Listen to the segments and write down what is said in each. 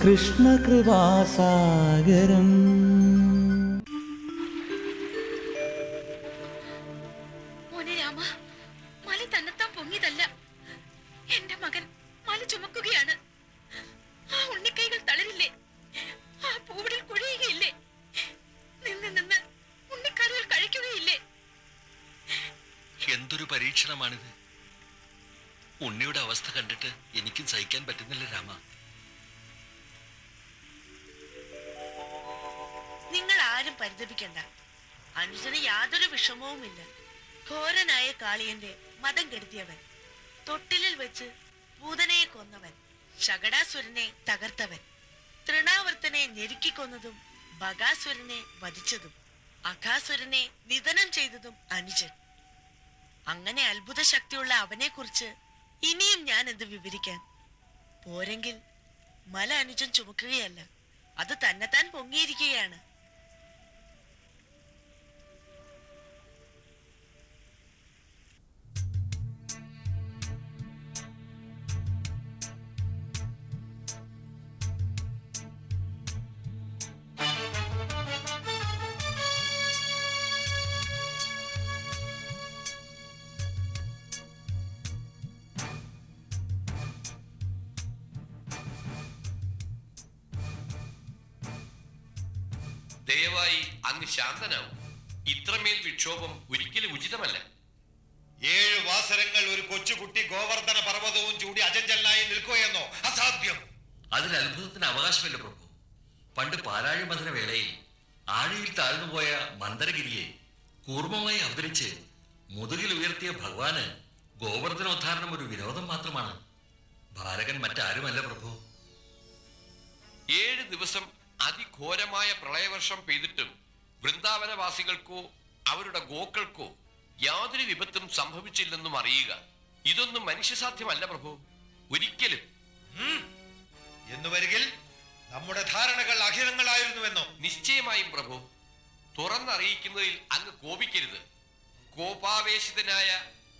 കൃഷ്ണകൃപാസാഗരം. മോനെ രാമ, മല തന്നെത്താൻ പൊങ്ങിയതല്ല. എന്റെ മകൻ മല ചുമക്കുകയാണ്. ആ ഉണ്ണിക്കൈകൾ തളരില്ലേ? ആ പൂവിടൽ കുഴിയുകയില്ലേ? നിന്ന് നിന്ന് ഉണ്ണിക്കാരുകൾ കഴിക്കുകയില്ലേ? എന്തൊരു പരീക്ഷണമാണിത്! ഉണ്ണിയുടെ അവസ്ഥ കണ്ടിട്ട് എനിക്കും സഹിക്കാൻ പറ്റുന്നില്ല രാമ. നിങ്ങൾ ആരും പരിതപിക്കണ്ട. അനുജന് യാതൊരു വിഷമവുമില്ല. ഘോരനായ കാളിയന്റെ മതം കെടുത്തിയവൻ, തൊട്ടിലിൽ വെച്ച് പൂതനയെ കൊന്നവൻ, ശകടാസുരനെ തകർത്തവൻ, തൃണാവർത്തനെ ഞെരുക്കിക്കൊന്നതും ബകാസുരനെ വധിച്ചതും അഘാസുരനെ നിധനം ചെയ്തതും അനുജൻ. അങ്ങനെ അത്ഭുത ശക്തിയുള്ള അവനെ കുറിച്ച് ഇനിയും ഞാൻ എന്ത് വിവരിക്കാൻ? പോരെങ്കിൽ മല അനുജൻ ചുമക്കുകയല്ല, അത് തന്നെത്താൻ പൊങ്ങിയിരിക്കുകയാണ്. ദയവായി അങ്ങ് ശാന്തനാവും. ഇത്രമേൽ വിക്ഷോഭം ഒരിക്കലും ഉചിതമല്ല. 7 വാസരങ്ങൾ ഒരു കൊച്ചുകുട്ടി ഗോവർദ്ധന പർവ്വതവും ചൂടി അജഞ്ചലായി നിൽക്കുകയെന്നോ? അസാധ്യം. അതിൽ അത്ഭുതത്തിന് അവകാശമില്ല പ്രഭു. പണ്ട് പാലാഴി മഥന വേളയിൽ ആഴിയിൽ താഴ്ന്നുപോയ മന്ദരഗിരിയെ കൂർമ്മമായി അവതരിച്ച് മുതുകിൽ ഉയർത്തിയ ഭഗവാന് ഗോവർദ്ധനോദ്ധാരണം ഒരു വിനോദം മാത്രമാണ്. ഭാരകൻ മറ്റാരുമല്ല പ്രഭു. 7 ദിവസം അതിഘോരമായ പ്രളയവർഷം പെയ്തിട്ടും വൃന്ദാവനവാസികൾക്കോ അവരുടെ ഗോക്കൾക്കോ യാതൊരു വിപത്തും സംഭവിച്ചില്ലെന്നും അറിയുക. ഇതൊന്നും മനുഷ്യസാധ്യമല്ല പ്രഭു, ഒരിക്കലും. എന്ന് വരികിൽ നമ്മുടെ ധാരണകൾ അഹിതങ്ങളായിരുന്നുവെന്നോ? നിശ്ചയമായും പ്രഭു. തുറന്നറിയിക്കുന്നതിൽ അങ്ങ് കോപിക്കരുത്. കോപാവേശിതനായ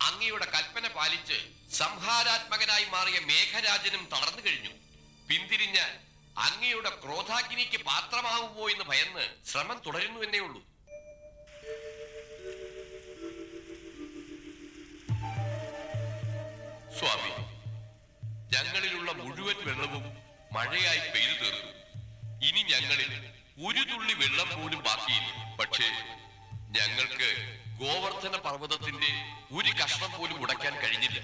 അങ്ങയുടെ കൽപ്പന പാലിച്ച് സംഹാരാത്മകനായി മാറിയ മേഘരാജനും തളർന്നു കഴിഞ്ഞു. പിന്തിരിഞ്ഞാൽ അങ്ങയുടെ ക്രോധാഗ്നിക്ക് പാത്രമാവുമോ എന്ന് ഭയന്ന് ശ്രമം തുടരുന്നുവെന്നേ ഉള്ളൂ. സ്വാമി, ഞങ്ങളിലുള്ള മുഴുവൻ വെള്ളവും മഴയായി പെയ്തു തീർന്നു. ഇനി ഞങ്ങളിൽ ഒരു തുള്ളി വെള്ളം പോലും ബാക്കിയില്ല. പക്ഷേ ഞങ്ങൾക്ക് ഗോവർദ്ധന പർവ്വതത്തിന്റെ ഒരു കഷ്ണം പോലും ഉടയ്ക്കാൻ കഴിഞ്ഞില്ല.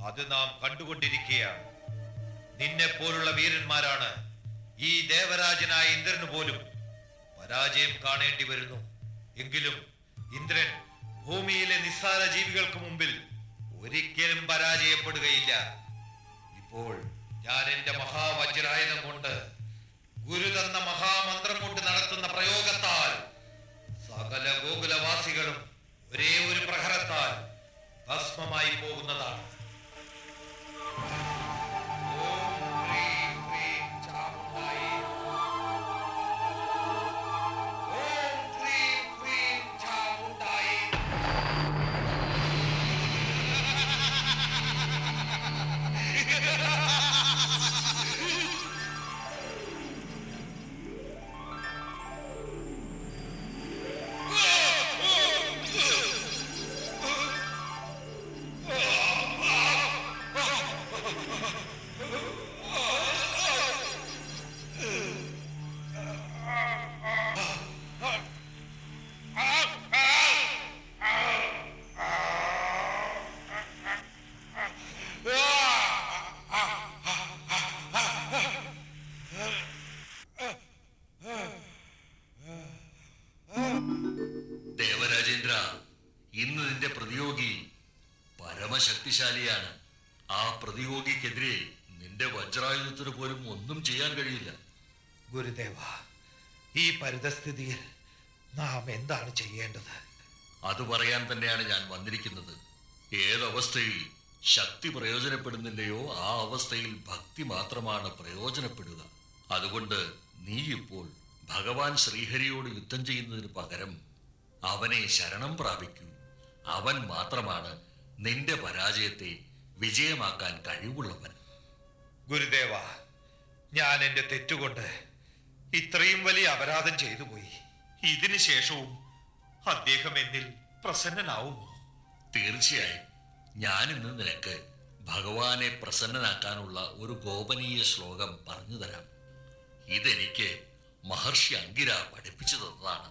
അത് നാം കണ്ടുകൊണ്ടിരിക്കുകയാണ്. നിന്നെ പോലുള്ള വീരന്മാരാണ് ഈ ദേവരാജനായ ഇന്ദ്രന് പോലും പരാജയം കാണേണ്ടി വരുന്നു. എങ്കിലും ഇന്ദ്രൻ ഭൂമിയിലെ നിസ്സാര ജീവികൾക്ക് മുമ്പിൽ ഒരിക്കലും പരാജയപ്പെടുകയില്ല. ഇപ്പോൾ ഞാൻ എന്റെ മഹാവജ്രായുധം കൊണ്ട്, ഗുരു തന്ന മഹാമന്ത്രം കൊണ്ട് നടത്തുന്ന പ്രയോഗത്താൽ സകല ഗോകുലവാസികളും ഒരേ ഒരു പ്രഹരത്താൽ ഭസ്മമായി പോകുന്നതാണ്. ഇന്ന് നിന്റെ പ്രതിയോഗി പരമശക്തിശാലിയാണ്. ആ പ്രതിയോഗിക്കെതിരെ നിന്റെ വജ്രായുധത്തിന് പോലും ഒന്നും ചെയ്യാൻ കഴിയില്ല. ഗുരുദേവ, ഈ പരിതസ്ഥിതിയിൽ നാം എന്താണ് ചെയ്യേണ്ടത്? അത് പറയാൻ തന്നെയാണ് ഞാൻ വന്നിരിക്കുന്നത്. ഏതവസ്ഥയിൽ ശക്തി പ്രയോജനപ്പെടുന്നില്ലയോ ആ അവസ്ഥയിൽ ഭക്തി മാത്രമാണ് പ്രയോജനപ്പെടുക. അതുകൊണ്ട് നീ ഇപ്പോൾ ഭഗവാൻ ശ്രീഹരിയോട് യുദ്ധം ചെയ്യുന്നതിന് പകരം അവനെ ശരണം പ്രാപിക്കൂ. അവൻ മാത്രമാണ് നിന്റെ പരാജയത്തെ വിജയമാക്കാൻ കഴിവുള്ളവൻ. ഗുരുദേവ, ഞാൻ എന്റെ തെറ്റുകൊണ്ട് ഇത്രയും വലിയ അപരാധം ചെയ്തു പോയി. ഇതിനു ശേഷവും അദ്ദേഹം എന്നിൽ പ്രസന്നനാവുമോ? തീർച്ചയായും ഞാനിന്ന് നിനക്ക് ഭഗവാനെ പ്രസന്നനാക്കാനുള്ള ഒരു ഗോപനീയ ശ്ലോകം പറഞ്ഞു തരാം. ഇതെനിക്ക് മഹർഷി അങ്കിര പഠിപ്പിച്ചു തന്നതാണ്.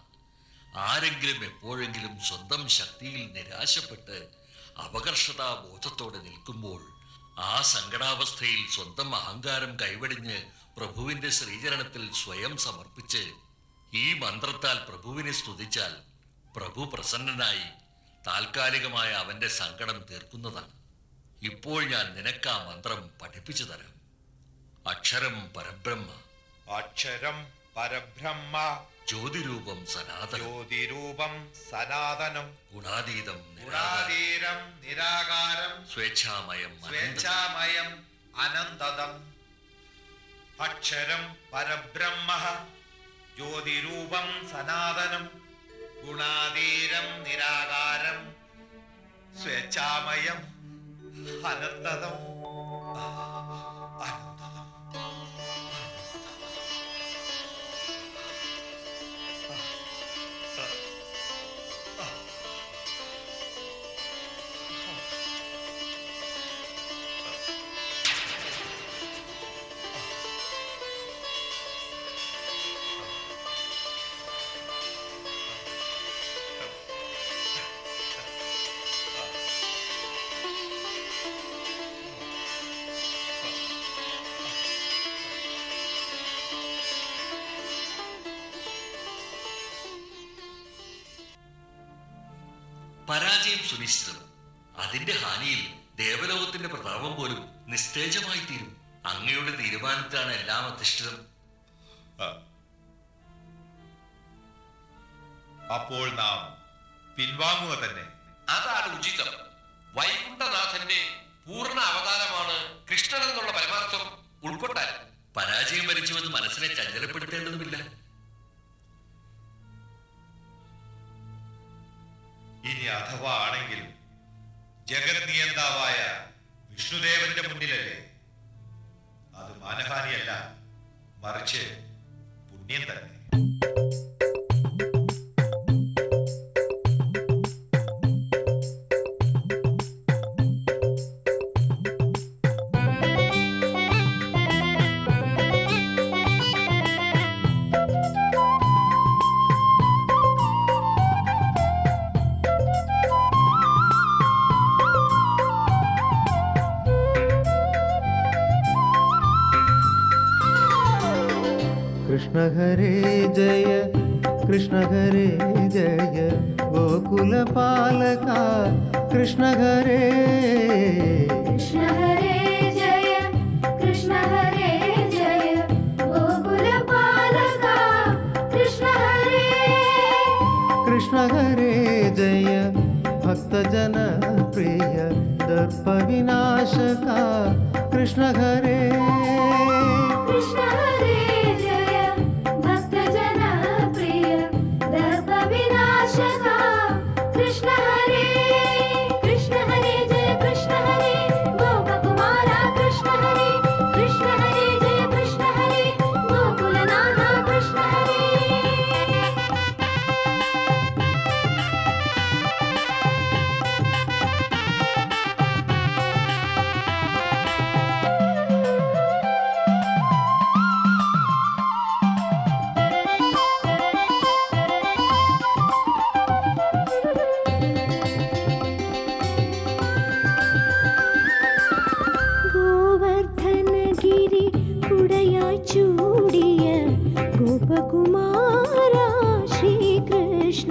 ആരെങ്കിലും എപ്പോഴെങ്കിലും സ്വന്തം ശക്തിയിൽ നിരാശപ്പെട്ട് അപകർഷതാബോധത്തോടെ നിൽക്കുമ്പോൾ ആ സങ്കടാവസ്ഥയിൽ സ്വന്തം അഹങ്കാരം കൈവടിഞ്ഞ് പ്രഭുവിന്റെ ശ്രീചരണത്തിൽ സ്വയം സമർപ്പിച്ച് ഈ മന്ത്രത്താൽ പ്രഭുവിനെ സ്തുതിച്ചാൽ പ്രഭു പ്രസന്നനായി താൽക്കാലികമായ അവന്റെ സങ്കടം തീർക്കുന്നതാണ്. ഇപ്പോൾ ഞാൻ നിനക്ക് ആ മന്ത്രം പഠിപ്പിച്ചു തരാം. അക്ഷരം പരബ്രഹ്മ, അക്ഷരം പരബ്രഹ്മ, ജ്യോതിരൂപം സനാതനം, ജ്യോതിരൂപം സനാതനം, ഗുണാതീതം ഗുണാതീരം നിരാകാരം, സ്വേച്ഛാമയം സ്വേച്ഛാമയം അനന്തതം. അക്ഷരം പരബ്രഹ്മ, ജ്യോതിരൂപം സനാതനം, ഗുണാതീരം നിരാകാരം, സ്വേച്ഛാമയം അനന്തതം. അനന്തതം. പരാജയം സുനിശ്ചിതം. അതിന്റെ ഹാനിയിൽ ദേവലോകത്തിന്റെ പ്രതാപം പോലും നിസ്തേജമായി തീരും. അങ്ങയുടെ തീരുമാനത്തിലാണ് എല്ലാം അധിഷ്ഠിതം. അപ്പോൾ നാം പിൻവാങ്ങുക തന്നെ. അതാണ് ഉചിതം. വൈകുണ്ഠനാഥന്റെ പൂർണ്ണ അവതാരമാണ് കൃഷ്ണൻ എന്നുള്ള പരമാർത്ഥം ഉൾക്കൊണ്ടാൽ പരാജയം വരിച്ചുവെന്ന് മനസ്സിനെ ചഞ്ചലപ്പെടുത്തേണ്ടതുമില്ല. ഇനി അഥവാ ആണെങ്കിലും ജഗത് നിയന്താവായ വിഷ്ണുദേവന്റെ മുന്നിലല്ലേ. അത് മാനഹാനിയല്ല, മറിച്ച് പുണ്യം തന്നെ. कृष्ण हरे जय कृष्ण हरे जय गोकुल पालका कृष्ण हरे कृष्ण हरे जय कृष्ण हरे जय गोकुल पालका कृष्ण हरे कृष्ण हरे जय भक्त जन प्रिय दर्प विनाशका कृष्ण हरे कृष्ण हरे जय भक्त जन प्रिय दर्प विनाशका कृष्ण हरे जय कृष्ण हरे गोप कुमारा कृष्ण हरे जय कृष्ण हरे गोकुलनाथा कृष्ण हरे गोवर्धनगिरि कुडयाय चूडिय गोपकुमारा श्रीकृष्ण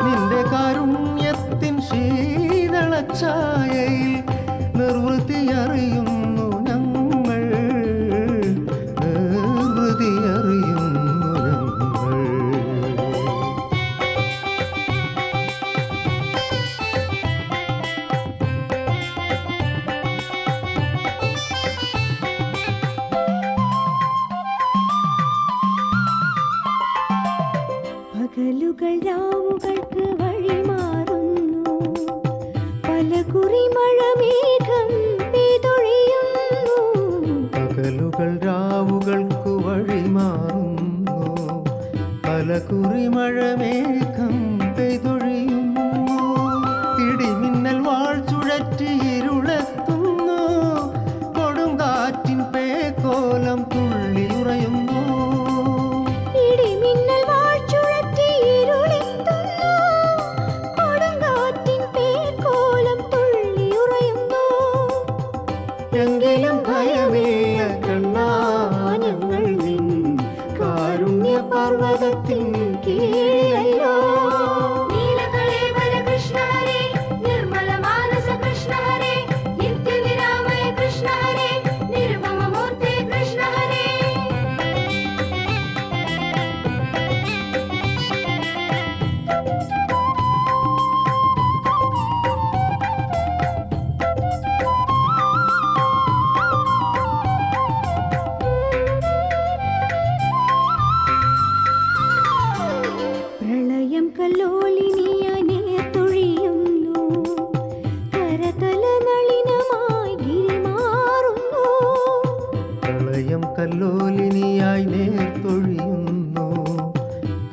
നിന്റെ കാരുണ്യത്തിൻ ശീതളഛായയിൽ നിർവൃത്തി അറിയുന്നു ഞങ്ങൾ നിർവൃതി അറിയുന്നു ഞങ്ങൾ പകലുകൾ രാവുകൾക്ക് വഴിമാറുന്നു, പല കുറിമഴ മേഘം പെയ്തൊഴിയുന്നു. പകലുകൾ രാവുകൾക്കു വഴിമാറുന്നു, പല കുറിമഴ മേഘം പെയ്തൊഴിയുന്നു. ഇടിമിന്നൽ വാൾ ചുഴറ്റി ഇരുളെത്തുന്നു, കൊടുങ്കാറ്റിൻ പേക്കോലം തുള്ളിയുറയുന്നു. ഇടിമിന്നൽ വാഴ്ചുഴറ്റി ഇരുളെത്തുന്നു, കൊടുങ്കാറ്റിൻ പേർക്കോലം തുള്ളിയുറയുന്നു. എങ്കിലും ഭയമില്ല കണ്ണാ, ഞങ്ങൾ നിൻ കാരുണ്യ പർവ്വതത്തിൻ കീഴിലല്ലോ. നീലകലേവര കൃഷ്ണ ഹരേ, നിർമ്മല മാനസ കൃഷ്ണ ഹരേ, നിത്യനിരാമയ കൃഷ്ണ ഹരേ, നിരുപമ മൂർത്തേ കൃഷ്ണ ഹരേ. പ്രളയം കല്ലോലിനിയായി നേർത്തൊഴിയുന്നു, കരതല നളിനമായി ഗിരിമാറുന്നു. പ്രളയം കല്ലോലിനിയായി നേർത്തൊഴിയുന്നു,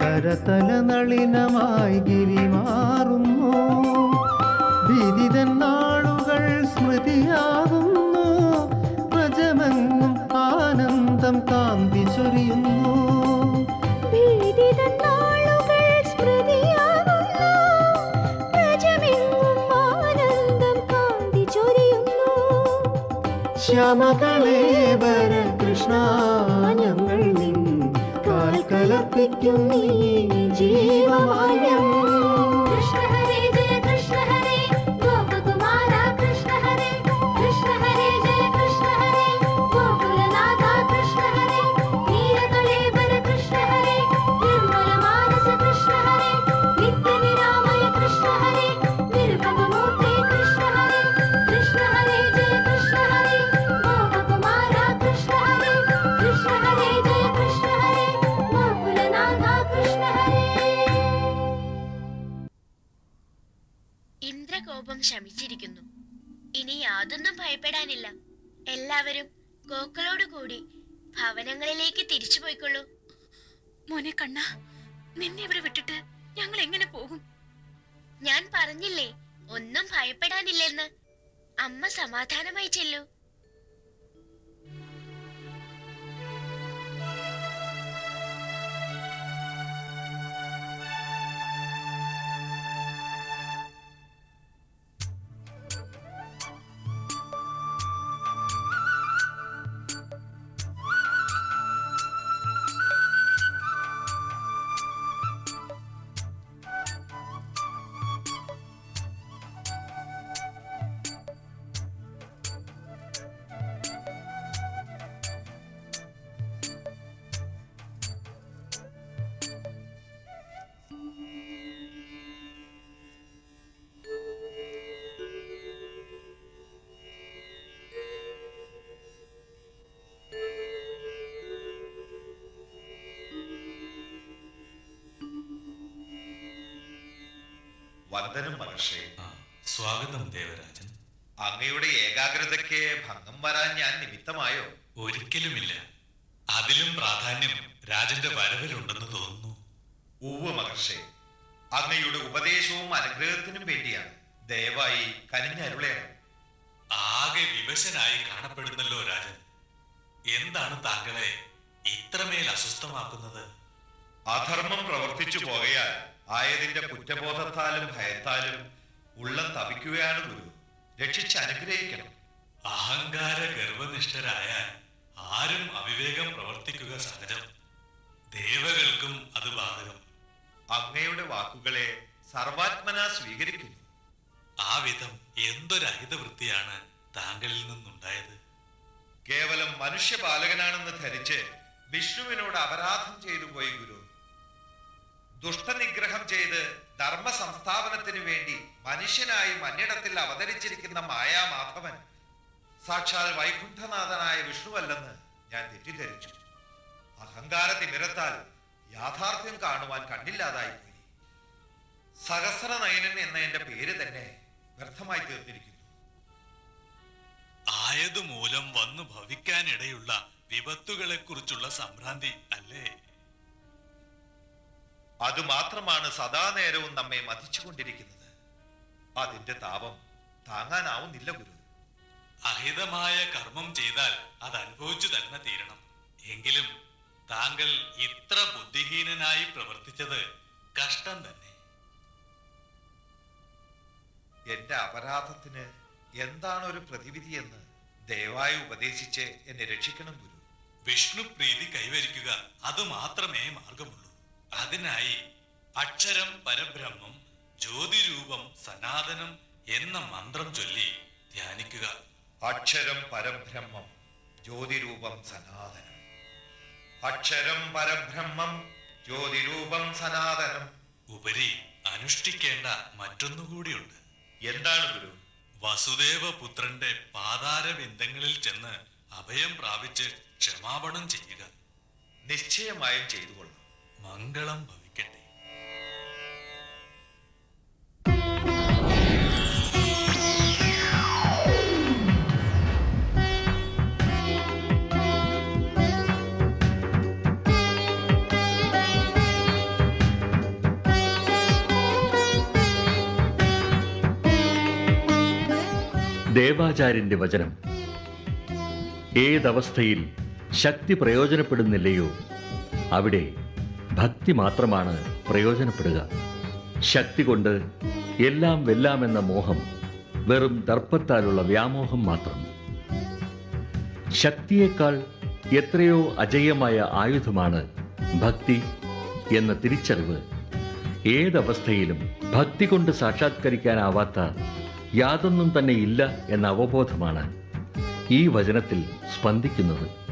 കരതല നളിനമായി ഗിരിമാറുന്നു. ഭീതിതൻ നാളുകൾ സ്മൃതിയാകുന്നു, വ്രജമെങ്ങും ആനന്ദം കാന്തി ചൊരിയുന്നു. ഭീതിതൻ നാളുകൾ സ്മൃതിയാകുന്നു, വ്രജമെങ്ങും ആനന്ദം കാന്തി ചൊരിയുന്നു. ശ്യാമകളേവര കൃഷ്ണ, ഞങ്ങൾ നിൻ കാൽ കലർപ്പിക്കും നീ ജീവമാല്യം. കൃഷ്ണ ഹരേ ജയ കൃഷ്ണ ഹരേ, ഗോപകുമാര കൃഷ്ണ ഹരേ, കൃഷ്ണ ഹരേ ജയ കൃഷ്ണ ഹരേ, ഗോകുലനാഥ കൃഷ്ണ ഹരേ, നീലകലേവര കൃഷ്ണ ഹരേ, നിർമ്മല മാനസ കൃഷ്ണ ഹരേ, നിത്യനിരാമയ കൃഷ്ണ ഹരേ, നിരുപമ മൂർത്തേ കൃഷ്ണ ഹരേ, കൃഷ്ണ ഹരേ ജയ കൃഷ്ണ ഹരേ, ഗോപകുമാര കൃഷ്ണ ഹരേ, കൃഷ്ണ ഹരേ ജയ കൃഷ്ണ ഹരേ, ഗോകുലനാഥ കൃഷ്ണ ഹരേ. ഇന്ദ്രകോപം ശമിച്ചിരിക്കുന്നു. ഇനി യാതൊന്നും ഭയപ്പെടാനില്ല. എല്ലാവരും ഗോക്കളോടുകൂടി ഭവനങ്ങളിലേക്ക് തിരിച്ചു പോയിക്കൊള്ളൂ. മോനെ കണ്ണ, നിന്നെ ഇവിടെ വിട്ടിട്ട് ഞങ്ങൾ എങ്ങനെ പോകും? ഞാൻ പറഞ്ഞില്ലേ ഒന്നും ഭയപ്പെടാനില്ലെന്ന്. അമ്മ സമാധാനമായി ചെല്ലൂ. വന്ദനം മഹർഷേ. സ്വാഗതം ദേവരാജൻ. അങ്ങയുടെ ഏകാഗ്രതയ്ക്ക് ഭംഗം വരാൻ ഞാൻ നിമിത്തമായോ? ഒരിക്കലുമില്ല. അതിലും പ്രാധാന്യം രാജന്റെ വരവിലുണ്ടെന്ന് തോന്നുന്നു. ഉവ്വ് മഹർഷേ, അങ്ങയുടെ ഉപദേശവും അനുഗ്രഹത്തിനും വേണ്ടിയാണ്. ദയവായി കനിഞ്ഞരുളേണം. ആകെ വിവശനായി കാണപ്പെടുന്നല്ലോ രാജൻ. എന്താണ് താങ്കളെ ഇത്രമേൽ അസ്വസ്ഥമാക്കുന്നത്? അധർമ്മം പ്രവർത്തിച്ചു പോകയാൽ ആയതിന്റെ കുറ്റബോധത്താലും ഭയത്താലും ഉള്ളം തപിക്കുകയാണ് ഗുരു. രക്ഷിച്ച് അനുഗ്രഹിക്കണം. അഹങ്കാര ഗർവനിഷ്ഠരായാൽ ആരും അവിവേകം പ്രവർത്തിക്കുക സഹജം. ദേവകൾക്കും അത് ബാധകം. അങ്ങയുടെ വാക്കുകളെ സർവാത്മന സ്വീകരിക്കുന്നു. ആ വിധം എന്തൊരഹിത വൃത്തിയാണ് താങ്കളിൽ നിന്നുണ്ടായത്? കേവലം മനുഷ്യപാലകനാണെന്ന് ധരിച്ച് വിഷ്ണുവിനോട് അപരാധം ചെയ്തു പോയി ഗുരു. ദുഷ്ടനിഗ്രഹം ചെയ്ത് ധർമ്മ സംസ്ഥാപനത്തിനു വേണ്ടി മനുഷ്യനായി മന്നിടത്തിൽ അവതരിച്ചിരിക്കുന്ന മായാമാധവൻ സാക്ഷാൽ വൈകുണ്ഠനാഥനായ വിഷ്ണുവല്ലെന്ന് ഞാൻ തെറ്റിദ്ധരിച്ചു. അഹങ്കാര തിമിരത്താൽ യാഥാർത്ഥ്യം കാണുവാൻ കണ്ണില്ലാതായിപ്പോയി. സഹസ്രനയനൻ എന്ന എന്റെ പേര് തന്നെ വ്യർത്ഥമായി തീർന്നിരിക്കുന്നു. ആയതുമൂലം വന്നു ഭവിക്കാനിടയുള്ള വിപത്തുകളെ കുറിച്ചുള്ള സംഭ്രാന്തി അല്ലേ? അതുമാത്രമാണ് സദാ നേരവും നമ്മെ മതിച്ചുകൊണ്ടിരിക്കുന്നത്. അതിന്റെ താപം താങ്ങാനാവുന്നില്ല ഗുരു. അഹിതമായ കർമ്മം ചെയ്താൽ അത് അനുഭവിച്ചു തന്നെ തീരണം. എങ്കിലും താങ്കൾ ഇത്ര ബുദ്ധിഹീനനായി പ്രവർത്തിച്ചത് കഷ്ടം തന്നെ. എന്റെ അപരാധത്തിന് എന്താണ് ഒരു പ്രതിവിധി എന്ന് ദയവായി ഉപദേശിച്ച് എന്നെ രക്ഷിക്കണം ഗുരു. വിഷ്ണു പ്രീതി കൈവരിക്കുക, അത് മാത്രമേ മാർഗമുള്ളൂ. അതിനായി അക്ഷരം പരബ്രഹ്മം ജ്യോതിരൂപം സനാതനം എന്ന മന്ത്രം ചൊല്ലി ധ്യാനിക്കുക. അക്ഷരം പരബ്രഹ്മം ജ്യോതിരൂപം സനാതനം. അക്ഷരം പരബ്രഹ്മം ജ്യോതിരൂപം സനാതനം. ഉപരി അനുഷ്ഠിക്കേണ്ട മറ്റൊന്നുകൂടിയുണ്ട്. എന്താണ് ഗുരു? വസുദേവപുത്രന്റെ പാതാരവിന്ദങ്ങളിൽ ചെന്ന് അഭയം പ്രാപിച്ച് ക്ഷമാപണം ചെയ്യുക. നിശ്ചയമായും ചെയ്തുകൊള്ളാം. മംഗളം ഭവിക്കട്ടെ. ദേവാചാര്യന്റെ വചനം. ഏതവസ്ഥയിൽ ശക്തി പ്രയോജനപ്പെടുന്നില്ലയോ അവിടെ ഭക്തി മാത്രമാണ് പ്രയോജനപ്പെടുക. ശക്തി കൊണ്ട് എല്ലാം വെല്ലാമെന്ന മോഹം വെറും ദർപ്പത്താലുള്ള വ്യാമോഹം മാത്രം. ശക്തിയേക്കാൾ എത്രയോ അജയ്യമായ ആയുധമാണ് ഭക്തി എന്ന തിരിച്ചറിവ് ഏതവസ്ഥയിലും ഭക്തി കൊണ്ട് സാക്ഷാത്കരിക്കാനാവാത്ത യാതൊന്നും തന്നെ ഇല്ല എന്ന അവബോധമാണ് ഈ വചനത്തിൽ സ്പന്ദിക്കുന്നത്.